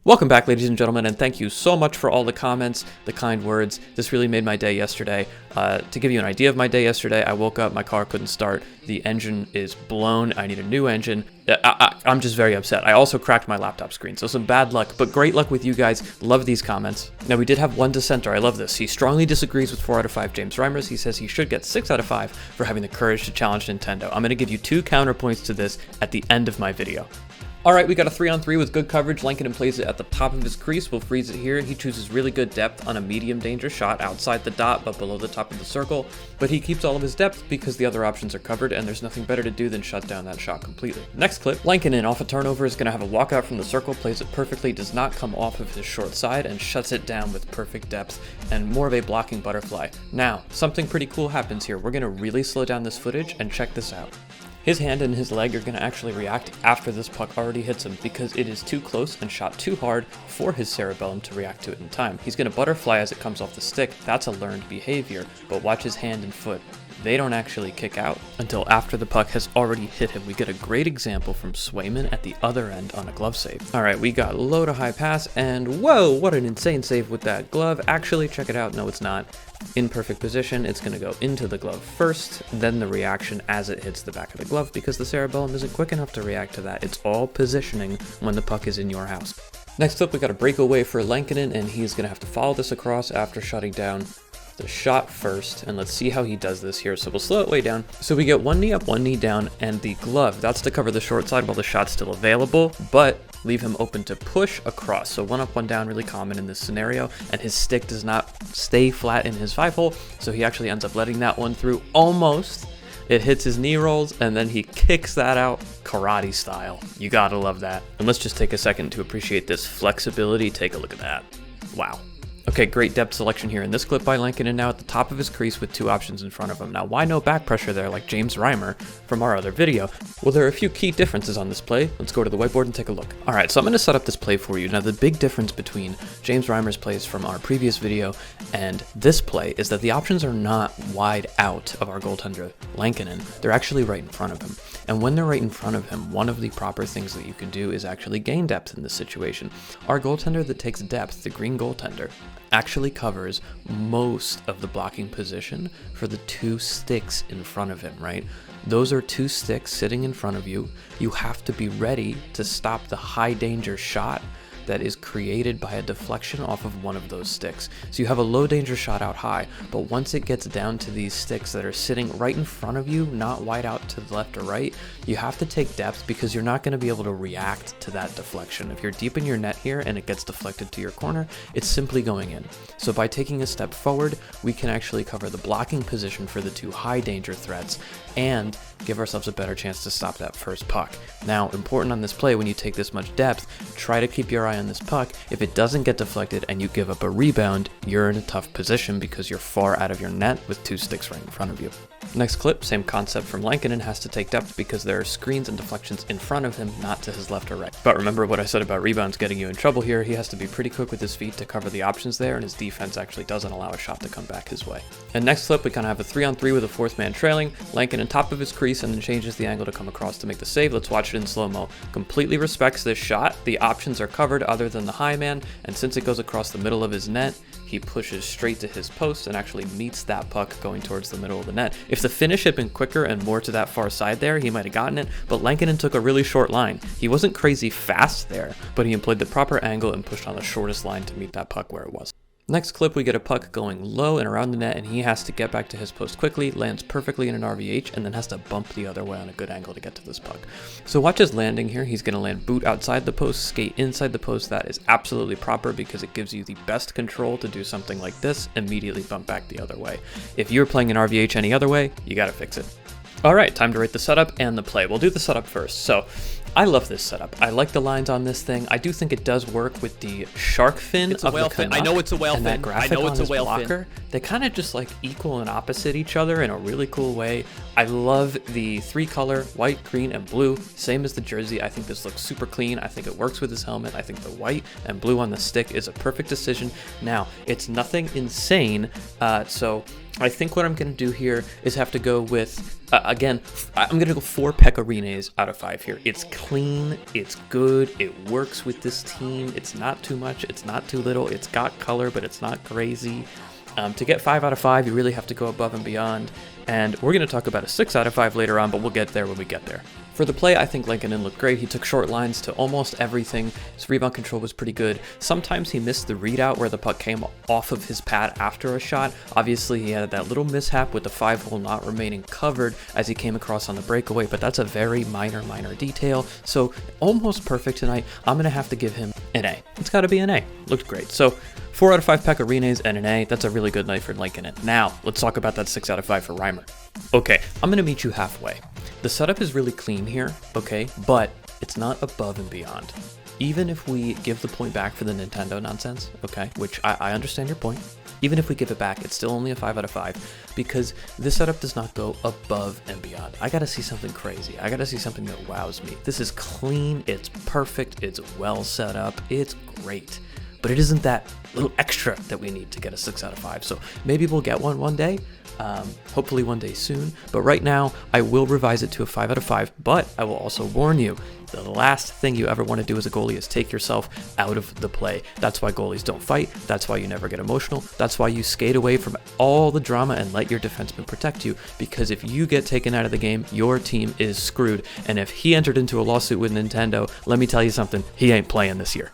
Welcome back, ladies and gentlemen, and thank you so much for all the comments, the kind words. This really made my day yesterday. To give you an idea of my day yesterday, I woke up, my car couldn't start, the engine is blown, I need a new engine. I'm just very upset. I also cracked my laptop screen, so some bad luck, but great luck with you guys. Love these comments. Now, we did have one dissenter. I love this. He strongly disagrees with 4 out of 5 James Reimers. He says he should get 6 out of 5 for having the courage to challenge Nintendo. I'm going to give you 2 counterpoints to this at the end of my video. All right, we got a 3-on-3 with good coverage. Lenkinen plays it at the top of his crease. We'll freeze it here. He chooses really good depth on a medium danger shot outside the dot, but below the top of the circle. But he keeps all of his depth because the other options are covered, and there's nothing better to do than shut down that shot completely. Next clip, Lenkinen off a turnover is going to have a walkout from the circle, plays it perfectly, does not come off of his short side, and shuts it down with perfect depth and more of a blocking butterfly. Now, something pretty cool happens here. We're going to really slow down this footage and check this out. His hand and his leg are going to actually react after this puck already hits him because it is too close and shot too hard for his cerebellum to react to it in time. He's going to butterfly as it comes off the stick. That's a learned behavior, but watch his hand and foot. They don't actually kick out until after the puck has already hit him. We get a great example from Swayman at the other end on a glove save. All right, we got low to high pass, and whoa, what an insane save with that glove. Actually, check it out. No, it's not. In perfect position, it's going to go into the glove first, then the reaction as it hits the back of the glove because the cerebellum isn't quick enough to react to that. It's all positioning when the puck is in your house. Next up, we got a breakaway for Lenkinen, and he's going to have to follow this across after shutting down the shot first, and let's see how he does this here. So we'll slow it way down. So we get 1 knee up, 1 knee down, and the glove, that's to cover the short side while the shot's still available, but leave him open to push across. So 1 up, 1 down, really common in this scenario, and his stick does not stay flat in his 5-hole, so he actually ends up letting that one through almost. It hits his knee rolls, and then he kicks that out karate style. You gotta love that. And let's just take a second to appreciate this flexibility. Take a look at that. Wow. Okay, great depth selection here in this clip by Lenkinen, now at the top of his crease with 2 options in front of him. Now, why no back pressure there like James Reimer from our other video? Well, there are a few key differences on this play. Let's go to the whiteboard and take a look. All right, so I'm going to set up this play for you. Now, the big difference between James Reimer's plays from our previous video and this play is that the options are not wide out of our goaltender, Lenkinen. They're actually right in front of him. And when they're right in front of him, one of the proper things that you can do is actually gain depth in this situation. Our goaltender that takes depth, the green goaltender, actually covers most of the blocking position for the 2 sticks in front of him, right? Those are 2 sticks sitting in front of you. You have to be ready to stop the high danger shot that is created by a deflection off of one of those sticks. So you have a low danger shot out high, but once it gets down to these sticks that are sitting right in front of you, not wide out to the left or right, you have to take depth because you're not going to be able to react to that deflection. If you're deep in your net here and it gets deflected to your corner, it's simply going in. So by taking a step forward, we can actually cover the blocking position for the 2 high danger threats and give ourselves a better chance to stop that first puck. Now, important on this play, when you take this much depth, try to keep your eye on this puck. If it doesn't get deflected and you give up a rebound, you're in a tough position because you're far out of your net with 2 sticks right in front of you. Next clip, same concept from Lenkinen, has to take depth because there are screens and deflections in front of him, not to his left or right. But remember what I said about rebounds getting you in trouble here. He has to be pretty quick with his feet to cover the options there, and his defense actually doesn't allow a shot to come back his way. And next clip, we kind of have a 3-on-3 with a 4th man trailing. Lenkinen top of his crease and then changes the angle to come across to make the save. Let's watch it in slow-mo. Completely respects this shot. The options are covered other than the high man, and since it goes across the middle of his net, he pushes straight to his post and actually meets that puck going towards the middle of the net. If the finish had been quicker and more to that far side there, he might have gotten it, but Lenkinen took a really short line. He wasn't crazy fast there, but he employed the proper angle and pushed on the shortest line to meet that puck where it was. Next clip, we get a puck going low and around the net, and he has to get back to his post quickly, lands perfectly in an RVH, and then has to bump the other way on a good angle to get to this puck. So watch his landing here. He's going to land boot outside the post, skate inside the post. That is absolutely proper because it gives you the best control to do something like this, immediately bump back the other way. If you're playing an RVH any other way, you got to fix it. All right, time to rate the setup and the play. We'll do the setup first. So I love this setup. I like the lines on this thing. I do think it does work with the shark fin of the Canuck. I know it's a whale fin. That graphic I know it's on a whale blocker. fin. They kind of just like equal and opposite each other in a really cool way. I love the 3-color, white, green, and blue, same as the jersey. I think this looks super clean. I think it works with his helmet. I think the white and blue on the stick is a perfect decision. Now, it's nothing insane, so I think what I'm going to do here is have to go with, again, I'm going to go 4 Pecorines out of 5 here. It's clean, it's good, it works with this team. It's not too much, it's not too little, it's got color, but it's not crazy. To get 5 out of 5, you really have to go above and beyond. And we're going to talk about a 6 out of 5 later on, but we'll get there when we get there. For the play, I think Lenkinen looked great. He took short lines to almost everything. His rebound control was pretty good. Sometimes he missed the readout where the puck came off of his pad after a shot. Obviously, he had that little mishap with the 5-hole not remaining covered as he came across on the breakaway, but that's a very minor detail. So almost perfect tonight. I'm going to have to give him an A. It's got to be an A. Looked great. So 4 out of 5 Pecorines and an A. That's a really good night for Lenkinen. Now, let's talk about that 6 out of 5 for Reimer. Okay, I'm going to meet you halfway. The setup is really clean here, okay, but it's not above and beyond. Even if we give the point back for the Nintendo nonsense, okay, which I understand your point, even if we give it back, it's still only a 5 out of 5 because this setup does not go above and beyond. I gotta see something crazy. I gotta see something that wows me. This is clean, it's perfect, it's well set up, it's great. But it isn't that little extra that we need to get a 6 out of 5. So maybe we'll get one day, hopefully one day soon. But right now, I will revise it to a 5 out of 5. But I will also warn you, the last thing you ever want to do as a goalie is take yourself out of the play. That's why goalies don't fight. That's why you never get emotional. That's why you skate away from all the drama and let your defenseman protect you. Because if you get taken out of the game, your team is screwed. And if he entered into a lawsuit with Nintendo, let me tell you something, he ain't playing this year.